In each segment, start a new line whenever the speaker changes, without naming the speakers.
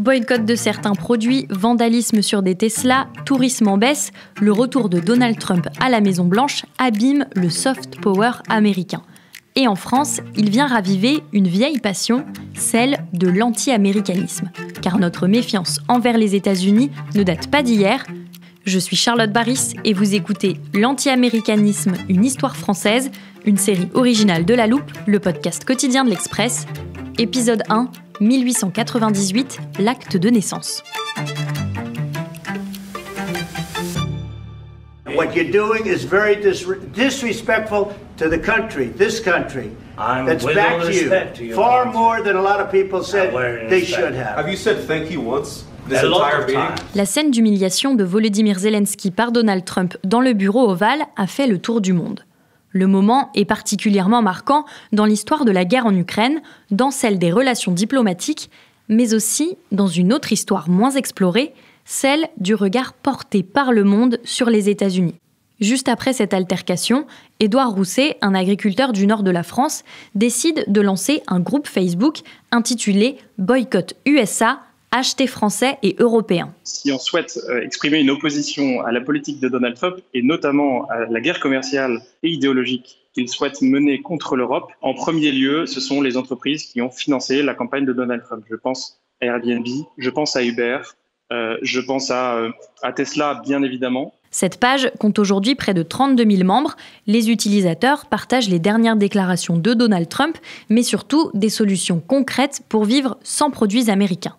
Boycott de certains produits, vandalisme sur des Tesla, tourisme en baisse, le retour de Donald Trump à la Maison-Blanche abîme le soft power américain. Et en France, il vient raviver une vieille passion, celle de l'anti-américanisme. Car notre méfiance envers les États-Unis ne date pas d'hier. Je suis Charlotte Baris et vous écoutez L'anti-américanisme, une histoire française, une série originale de La Loupe, le podcast quotidien de l'Express. Épisode 1, 1898, l'acte de naissance.
What you're doing is very disrespectful to the country, this country. That's backed you far more than a lot of people said they should have.
Have you said thank you once? This entire meeting?
La scène d'humiliation de Volodymyr Zelensky par Donald Trump dans le bureau ovale a fait le tour du monde. Le moment est particulièrement marquant dans l'histoire de la guerre en Ukraine, dans celle des relations diplomatiques, mais aussi dans une autre histoire moins explorée, celle du regard porté par le monde sur les États-Unis. Juste après cette altercation, Édouard Rousset, un agriculteur du nord de la France, décide de lancer un groupe Facebook intitulé « Boycott USA », acheter français et européens.
Si on souhaite exprimer une opposition à la politique de Donald Trump, et notamment à la guerre commerciale et idéologique qu'il souhaite mener contre l'Europe, en premier lieu, ce sont les entreprises qui ont financé la campagne de Donald Trump. Je pense à Airbnb, je pense à Uber, je pense à Tesla, bien évidemment.
Cette page compte aujourd'hui près de 32 000 membres. Les utilisateurs partagent les dernières déclarations de Donald Trump, mais surtout des solutions concrètes pour vivre sans produits américains.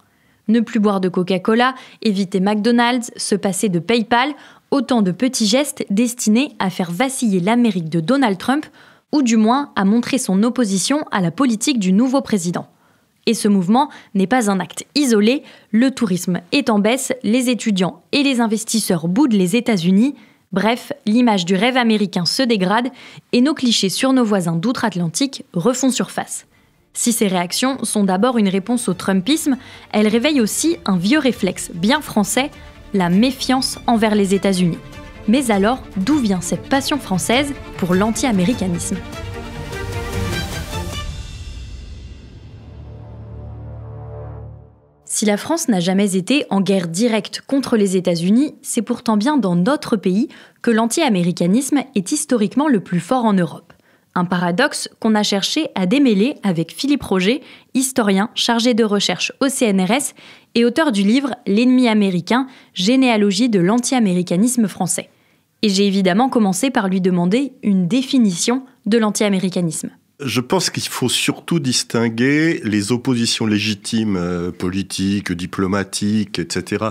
Ne plus boire de Coca-Cola, éviter McDonald's, se passer de PayPal, autant de petits gestes destinés à faire vaciller l'Amérique de Donald Trump, ou du moins à montrer son opposition à la politique du nouveau président. Et ce mouvement n'est pas un acte isolé, le tourisme est en baisse, les étudiants et les investisseurs boudent les États-Unis. Bref, l'image du rêve américain se dégrade et nos clichés sur nos voisins d'outre-Atlantique refont surface. Si ces réactions sont d'abord une réponse au trumpisme, elles réveillent aussi un vieux réflexe bien français, la méfiance envers les États-Unis. Mais alors, d'où vient cette passion française pour l'anti-américanisme ? Si la France n'a jamais été en guerre directe contre les États-Unis, c'est pourtant bien dans notre pays que l'anti-américanisme est historiquement le plus fort en Europe. Un paradoxe qu'on a cherché à démêler avec Philippe Roger, historien chargé de recherche au CNRS et auteur du livre « L'ennemi américain, généalogie de l'anti-américanisme français ». Et j'ai évidemment commencé par lui demander une définition de l'anti-américanisme.
Je pense qu'il faut surtout distinguer les oppositions légitimes politiques, diplomatiques, etc.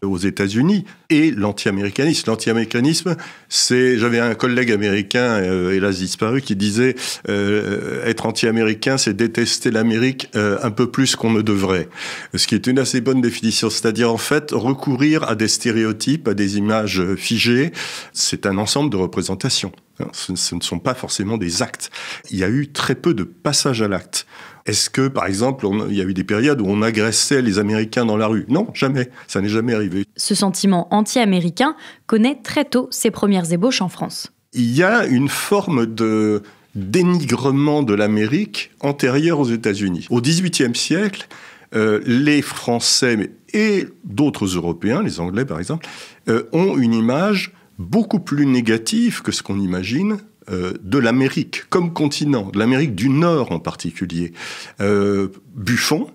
aux États-Unis et l'anti-américanisme. L'anti-américanisme, j'avais un collègue américain, hélas disparu, qui disait être anti-américain, c'est détester l'Amérique un peu plus qu'on ne devrait. Ce qui est une assez bonne définition, c'est-à-dire en fait recourir à des stéréotypes, à des images figées. C'est un ensemble de représentations. Ce ne sont pas forcément des actes. Il y a eu très peu de passages à l'acte. Est-ce que, par exemple, il y a eu des périodes où on agressait les Américains dans la rue ? Non, jamais. Ça n'est jamais arrivé.
Ce sentiment anti-américain connaît très tôt ses premières ébauches en France.
Il y a une forme de dénigrement de l'Amérique antérieure aux États-Unis. Au XVIIIe siècle, les Français et d'autres Européens, les Anglais par exemple, ont une image beaucoup plus négative que ce qu'on imagine de l'Amérique comme continent, de l'Amérique du Nord en particulier. Buffon,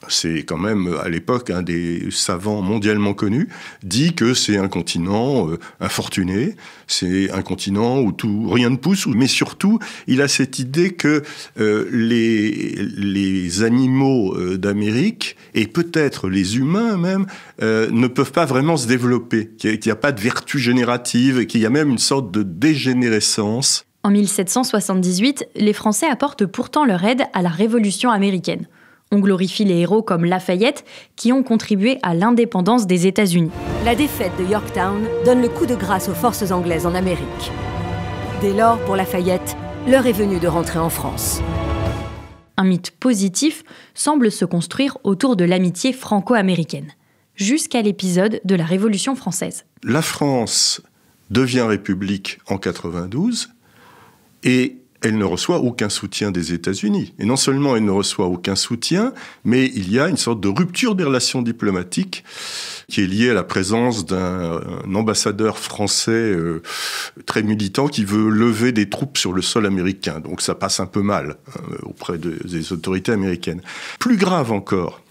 c'est quand même à l'époque un des savants mondialement connus, dit que c'est un continent infortuné, c'est un continent où rien ne pousse, mais surtout il a cette idée que les animaux d'Amérique, et peut-être les humains même, ne peuvent pas vraiment se développer, qu'il n'y a pas de vertu générative, qu'il y a même une sorte de dégénérescence.
En 1778, les Français apportent pourtant leur aide à la Révolution américaine. On glorifie les héros comme Lafayette, qui ont contribué à l'indépendance des États-Unis.
La défaite de Yorktown donne le coup de grâce aux forces anglaises en Amérique. Dès lors, pour Lafayette, l'heure est venue de rentrer en France.
Un mythe positif semble se construire autour de l'amitié franco-américaine, jusqu'à l'épisode de la Révolution française.
La France devient république en 92 et elle ne reçoit aucun soutien des États-Unis. Et non seulement elle ne reçoit aucun soutien, mais il y a une sorte de rupture des relations diplomatiques qui est liée à la présence d'un ambassadeur français très militant qui veut lever des troupes sur le sol américain. Donc ça passe un peu mal auprès des autorités américaines. Plus grave encore,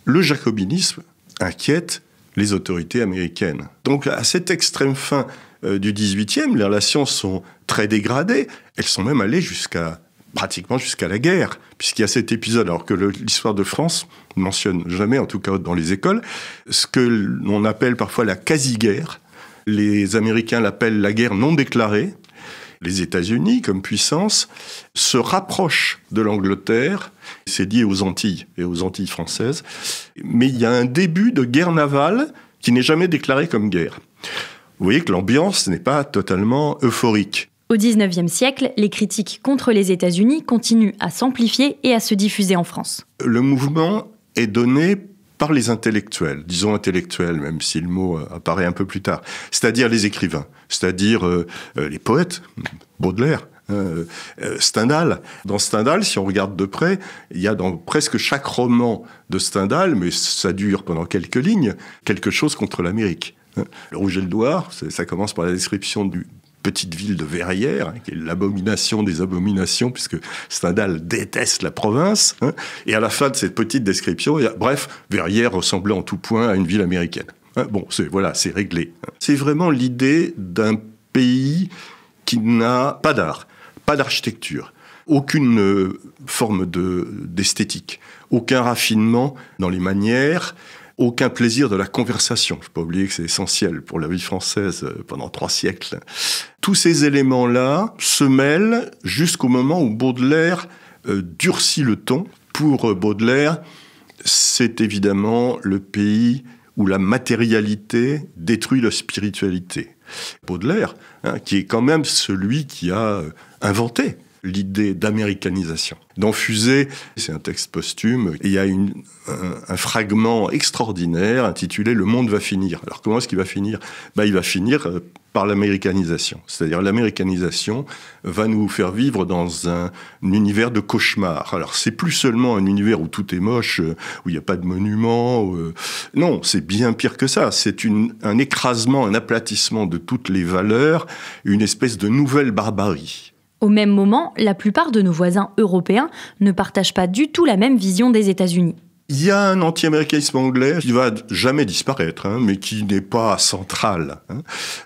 le jacobinisme inquiète les autorités américaines. Donc à cette extrême fin du XVIIIe, les relations sont très dégradées. Elles sont même allées pratiquement jusqu'à la guerre, puisqu'il y a cet épisode, alors que l'histoire de France ne mentionne jamais, en tout cas dans les écoles, ce que l'on appelle parfois la quasi-guerre. Les Américains l'appellent la guerre non déclarée. Les États-Unis, comme puissance, se rapprochent de l'Angleterre. C'est lié aux Antilles et aux Antilles françaises. Mais il y a un début de guerre navale qui n'est jamais déclarée comme guerre. Vous voyez que l'ambiance n'est pas totalement euphorique.
Au XIXe siècle, les critiques contre les États-Unis continuent à s'amplifier et à se diffuser en France.
Le mouvement est donné par les intellectuels, disons intellectuels, même si le mot apparaît un peu plus tard, c'est-à-dire les écrivains, c'est-à-dire les poètes, Baudelaire, Stendhal. Dans Stendhal, si on regarde de près, il y a dans presque chaque roman de Stendhal, mais ça dure pendant quelques lignes, quelque chose contre l'Amérique. Le Rouge et le Noir, ça commence par la description du petite ville de Verrières, qui est l'abomination des abominations, puisque Stendhal déteste la province. Et à la fin de cette petite description, Verrières ressemblait en tout point à une ville américaine. Bon, c'est réglé. C'est vraiment l'idée d'un pays qui n'a pas d'art, pas d'architecture, aucune forme d'esthétique, aucun raffinement dans les manières, aucun plaisir de la conversation. Il ne faut pas oublier que c'est essentiel pour la vie française pendant 3 siècles. Tous ces éléments-là se mêlent jusqu'au moment où Baudelaire durcit le ton. Pour Baudelaire, c'est évidemment le pays où la matérialité détruit la spiritualité. Baudelaire, qui est quand même celui qui a inventé l'idée d'américanisation. Dans Fusée, c'est un texte posthume, et il y a un fragment extraordinaire intitulé « Le monde va finir ». Alors comment est-ce qu'il va finir ? Il va finir par l'américanisation. C'est-à-dire l'américanisation va nous faire vivre dans un univers de cauchemar. Alors c'est plus seulement un univers où tout est moche, où il n'y a pas de monuments. Non, c'est bien pire que ça. C'est un écrasement, un aplatissement de toutes les valeurs, une espèce de nouvelle barbarie.
Au même moment, la plupart de nos voisins européens ne partagent pas du tout la même vision des États-Unis.
Il y a un anti-américanisme anglais qui va jamais disparaître, mais qui n'est pas central.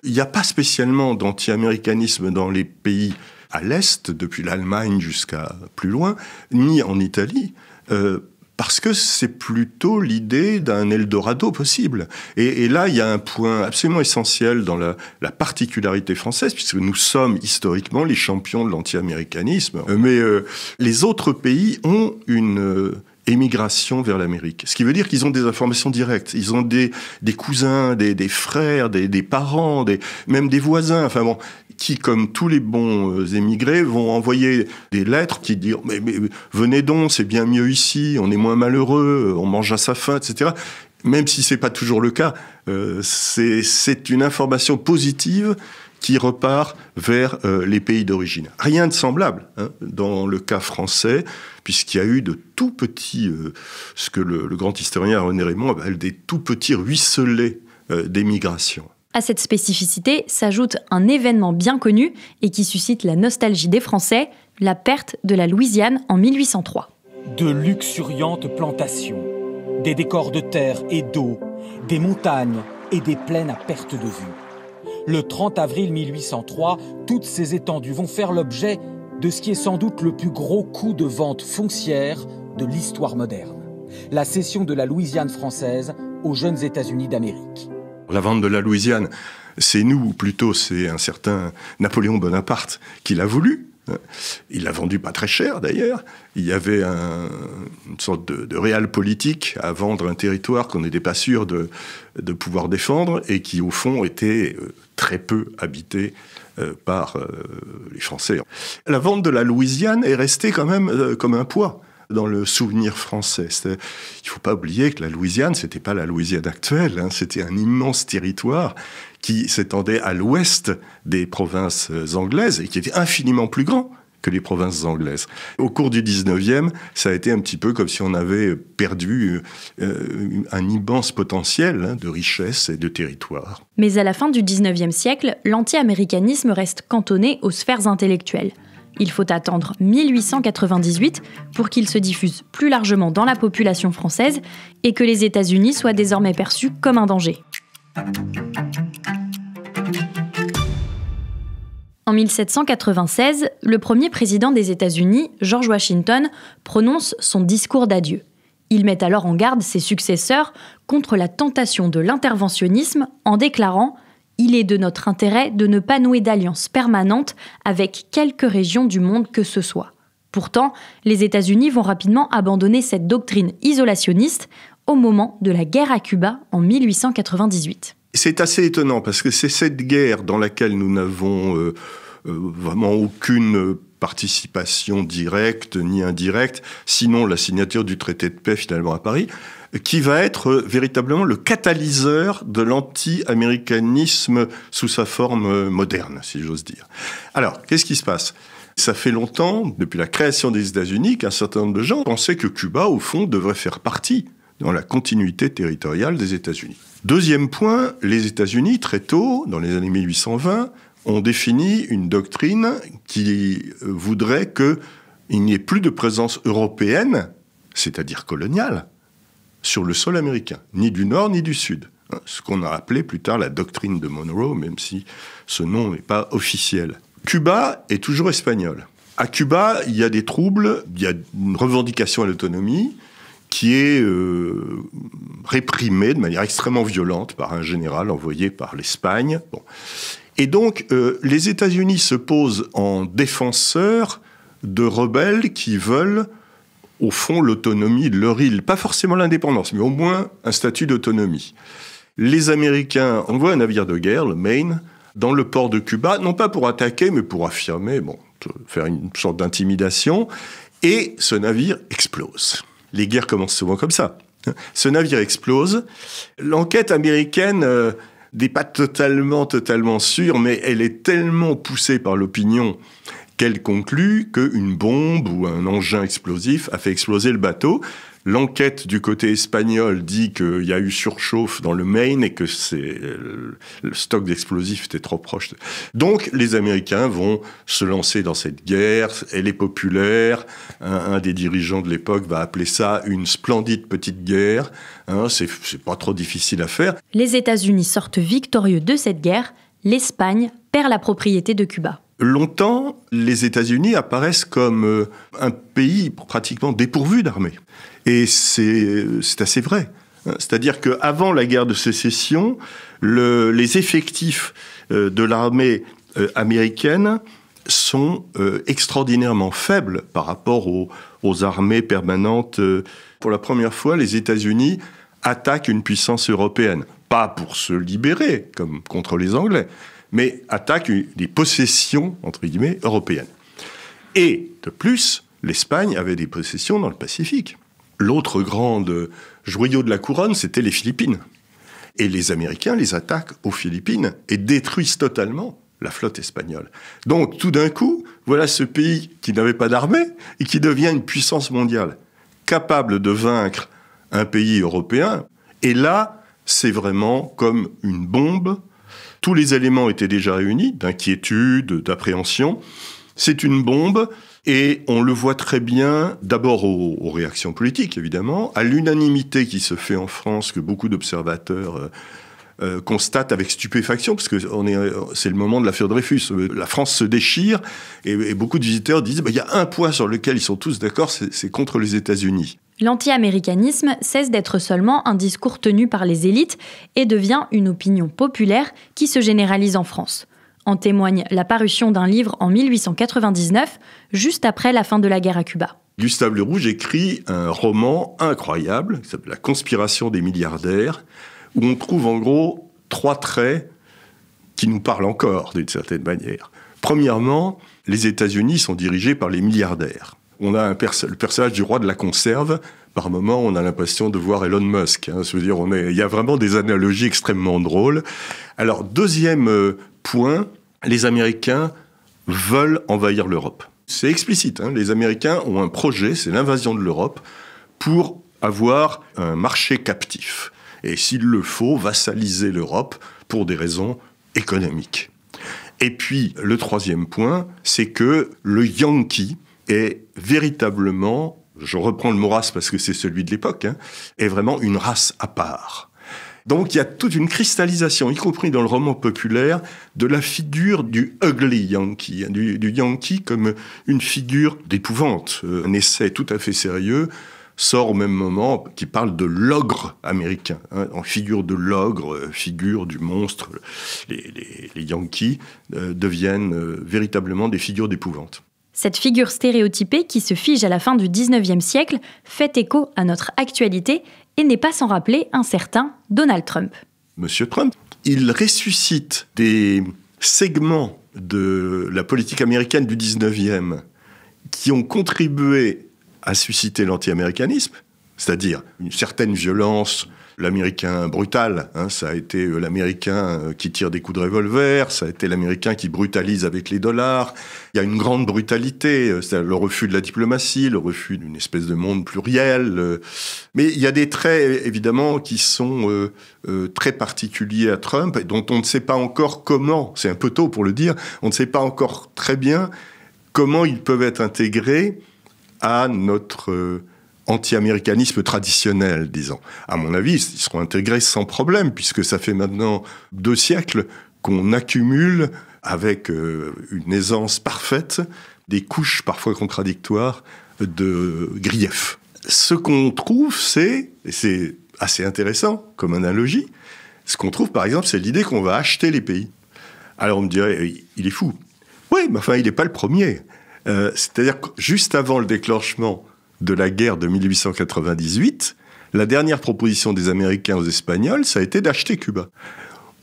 Il n'y a pas spécialement d'anti-américanisme dans les pays à l'Est, depuis l'Allemagne jusqu'à plus loin, ni en Italie, parce que c'est plutôt l'idée d'un Eldorado possible. Et là, il y a un point absolument essentiel dans la particularité française, puisque nous sommes historiquement les champions de l'anti-américanisme. Mais les autres pays ont une émigration vers l'Amérique. Ce qui veut dire qu'ils ont des informations directes. Ils ont des cousins, des frères, des parents, même des voisins. Enfin bon, qui, comme tous les bons émigrés, vont envoyer des lettres qui disent mais venez donc, c'est bien mieux ici, on est moins malheureux, on mange à sa faim, etc. Même si c'est pas toujours le cas, c'est une information positive qui repart vers les pays d'origine. Rien de semblable dans le cas français, puisqu'il y a eu de tout petits, ce que le grand historien René Raymond appelle des tout petits ruisselets d'émigration.
À cette spécificité s'ajoute un événement bien connu et qui suscite la nostalgie des Français, la perte de la Louisiane en 1803.
De luxuriantes plantations, des décors de terre et d'eau, des montagnes et des plaines à perte de vue. Le 30 avril 1803, toutes ces étendues vont faire l'objet de ce qui est sans doute le plus gros coup de vente foncière de l'histoire moderne. La cession de la Louisiane française aux jeunes États-Unis d'Amérique.
La vente de la Louisiane, c'est nous, ou plutôt c'est un certain Napoléon Bonaparte qui l'a voulu. Il l'a vendu pas très cher d'ailleurs. Il y avait une sorte de réal politique à vendre un territoire qu'on n'était pas sûr de pouvoir défendre et qui au fond était très peu habité par les Français. La vente de la Louisiane est restée quand même comme un poids dans le souvenir français. Il ne faut pas oublier que la Louisiane, c'était pas la Louisiane actuelle, c'était un immense territoire qui s'étendait à l'ouest des provinces anglaises et qui était infiniment plus grand que les provinces anglaises. Au cours du 19e, ça a été un petit peu comme si on avait perdu un immense potentiel de richesse et de territoire.
Mais à la fin du 19e siècle, l'anti-américanisme reste cantonné aux sphères intellectuelles. Il faut attendre 1898 pour qu'il se diffuse plus largement dans la population française et que les États-Unis soient désormais perçus comme un danger. En 1796, le premier président des États-Unis, George Washington, prononce son discours d'adieu. Il met alors en garde ses successeurs contre la tentation de l'interventionnisme en déclarant « Il est de notre intérêt de ne pas nouer d'alliance permanente avec quelque région du monde que ce soit ». Pourtant, les États-Unis vont rapidement abandonner cette doctrine isolationniste au moment de la guerre à Cuba en 1898.
C'est assez étonnant parce que c'est cette guerre dans laquelle nous n'avons vraiment aucune participation directe ni indirecte, sinon la signature du traité de paix finalement à Paris, qui va être véritablement le catalyseur de l'anti-américanisme sous sa forme moderne, si j'ose dire. Alors, qu'est-ce qui se passe ? Ça fait longtemps, depuis la création des États-Unis, qu'un certain nombre de gens pensaient que Cuba, au fond, devrait faire partie dans la continuité territoriale des États-Unis. Deuxième point, les États-Unis, très tôt, dans les années 1820, ont défini une doctrine qui voudrait qu'il n'y ait plus de présence européenne, c'est-à-dire coloniale, sur le sol américain, ni du Nord ni du Sud. Ce qu'on a appelé plus tard la doctrine de Monroe, même si ce nom n'est pas officiel. Cuba est toujours espagnol. À Cuba, il y a des troubles, il y a une revendication à l'autonomie, qui est réprimé de manière extrêmement violente par un général envoyé par l'Espagne. Bon. Et donc, les États-Unis se posent en défenseurs de rebelles qui veulent, au fond, l'autonomie de leur île. Pas forcément l'indépendance, mais au moins un statut d'autonomie. Les Américains envoient un navire de guerre, le Maine, dans le port de Cuba, non pas pour attaquer, mais pour affirmer, faire une sorte d'intimidation. Et ce navire explose. Les guerres commencent souvent comme ça. Ce navire explose. L'enquête américaine n'est pas totalement sûre, mais elle est tellement poussée par l'opinion qu'elle conclut qu'une bombe ou un engin explosif a fait exploser le bateau. L'enquête du côté espagnol dit qu'il y a eu surchauffe dans le Maine et que le stock d'explosifs était trop proche. Donc, les Américains vont se lancer dans cette guerre. Elle est populaire. Un des dirigeants de l'époque va appeler ça une splendide petite guerre. C'est pas trop difficile à faire.
Les États-Unis sortent victorieux de cette guerre. L'Espagne perd la propriété de Cuba.
Longtemps, les États-Unis apparaissent comme un pays pratiquement dépourvu d'armée. Et c'est assez vrai. C'est-à-dire qu'avant la guerre de sécession, les effectifs de l'armée américaine sont extraordinairement faibles par rapport aux armées permanentes. Pour la première fois, les États-Unis attaquent une puissance européenne. Pas pour se libérer, comme contre les Anglais, mais attaquent des possessions, entre guillemets, européennes. Et, de plus, l'Espagne avait des possessions dans le Pacifique. L'autre grande joyau de la couronne, c'était les Philippines. Et les Américains les attaquent aux Philippines et détruisent totalement la flotte espagnole. Donc, tout d'un coup, voilà ce pays qui n'avait pas d'armée et qui devient une puissance mondiale, capable de vaincre un pays européen. Et là, c'est vraiment comme une bombe. Tous les éléments étaient déjà réunis, d'inquiétude, d'appréhension. C'est une bombe. Et on le voit très bien, d'abord aux réactions politiques, évidemment, à l'unanimité qui se fait en France, que beaucoup d'observateurs constatent avec stupéfaction, parce que c'est le moment de l'affaire Dreyfus. La France se déchire, et beaucoup de visiteurs disent il y a un point sur lequel ils sont tous d'accord, c'est contre les États-Unis.
L'anti-américanisme cesse d'être seulement un discours tenu par les élites et devient une opinion populaire qui se généralise en France. En témoigne la parution d'un livre en 1899, juste après la fin de la guerre à Cuba.
Gustave Le Rouge écrit un roman incroyable, qui s'appelle « La conspiration des milliardaires », où on trouve en gros 3 traits qui nous parlent encore, d'une certaine manière. Premièrement, les États-Unis sont dirigés par les milliardaires. On a le personnage du roi de la conserve. Par moments, on a l'impression de voir Elon Musk. Il y a vraiment des analogies extrêmement drôles. Alors, deuxième point, les Américains veulent envahir l'Europe. C'est explicite, hein. Les Américains ont un projet, c'est l'invasion de l'Europe, pour avoir un marché captif. Et s'il le faut, vassaliser l'Europe pour des raisons économiques. Et puis, le troisième point, c'est que le Yankee est véritablement, je reprends le mot race parce que c'est celui de l'époque, hein, est vraiment une race à part. Donc il y a toute une cristallisation, y compris dans le roman populaire, de la figure du ugly Yankee, du Yankee comme une figure d'épouvante. Un essai tout à fait sérieux sort au même moment qui parle de l'ogre américain, hein, en figure de l'ogre, figure du monstre. Les Yankees deviennent véritablement des figures d'épouvante.
Cette figure stéréotypée qui se fige à la fin du 19e siècle fait écho à notre actualité et n'est pas sans rappeler un certain Donald Trump.
Monsieur Trump, il ressuscite des segments de la politique américaine du 19e qui ont contribué à susciter l'anti-américanisme, c'est-à-dire une certaine violence, l'Américain brutal, hein, ça a été l'Américain qui tire des coups de revolver, ça a été l'Américain qui brutalise avec les dollars. Il y a une grande brutalité, c'est le refus de la diplomatie, le refus d'une espèce de monde pluriel. Mais il y a des traits, évidemment, qui sont très particuliers à Trump, et dont on ne sait pas encore comment, c'est un peu tôt pour le dire, on ne sait pas encore très bien comment ils peuvent être intégrés à notre anti-américanisme traditionnel, disons. À mon avis, ils seront intégrés sans problème, puisque ça fait maintenant 2 siècles qu'on accumule, avec une aisance parfaite, des couches parfois contradictoires de griefs. Ce qu'on trouve, et c'est assez intéressant comme analogie, ce qu'on trouve, par exemple, c'est l'idée qu'on va acheter les pays. Alors on me dirait, il est fou. Oui, mais enfin, il n'est pas le premier. C'est-à-dire que juste avant le déclenchement de la guerre de 1898, la dernière proposition des Américains aux Espagnols, ça a été d'acheter Cuba.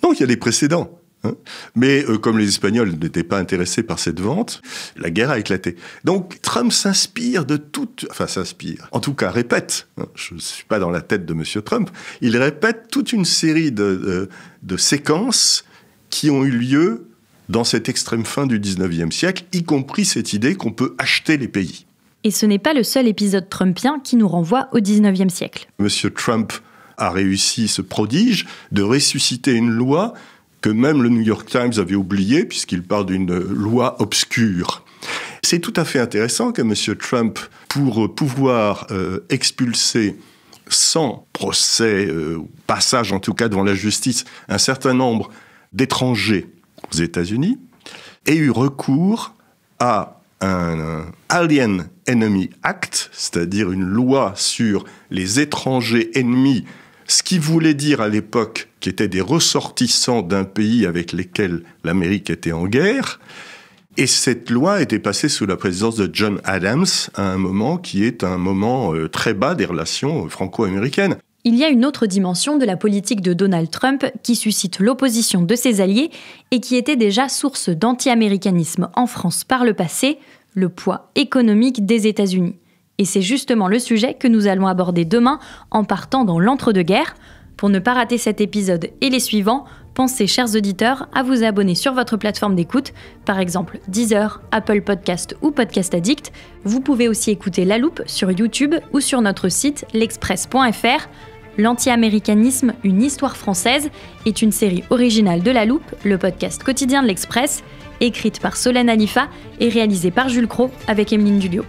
Donc il y a des précédents. Hein. Mais comme les Espagnols n'étaient pas intéressés par cette vente, la guerre a éclaté. Donc Trump s'inspire de toute... Enfin, s'inspire. En tout cas, répète. Hein, je ne suis pas dans la tête de M. Trump. Il répète toute une série de séquences qui ont eu lieu dans cette extrême fin du 19e siècle, y compris cette idée qu'on peut acheter les pays.
Et ce n'est pas le seul épisode trumpien qui nous renvoie au 19e siècle.
Monsieur Trump a réussi ce prodige de ressusciter une loi que même le New York Times avait oubliée, puisqu'il parle d'une loi obscure. C'est tout à fait intéressant que monsieur Trump, pour pouvoir expulser sans procès, passage en tout cas devant la justice, un certain nombre d'étrangers aux États-Unis, ait eu recours à un Alien Enemy Act, c'est-à-dire une loi sur les étrangers ennemis, ce qui voulait dire à l'époque qu'ils étaient des ressortissants d'un pays avec lesquels l'Amérique était en guerre. Et cette loi était passée sous la présidence de John Adams à un moment qui est un moment très bas des relations franco-américaines.
Il y a une autre dimension de la politique de Donald Trump qui suscite l'opposition de ses alliés et qui était déjà source d'anti-américanisme en France par le passé, le poids économique des États-Unis. Et c'est justement le sujet que nous allons aborder demain en partant dans l'entre-deux-guerres. Pour ne pas rater cet épisode et les suivants, pensez, chers auditeurs, à vous abonner sur votre plateforme d'écoute, par exemple Deezer, Apple Podcast ou Podcast Addict. Vous pouvez aussi écouter La Loupe sur YouTube ou sur notre site l'express.fr. L'anti-américanisme, une histoire française est une série originale de La Loupe, le podcast quotidien de l'Express, écrite par Solène Alifa et réalisée par Jules Cros avec Emeline Dulliot.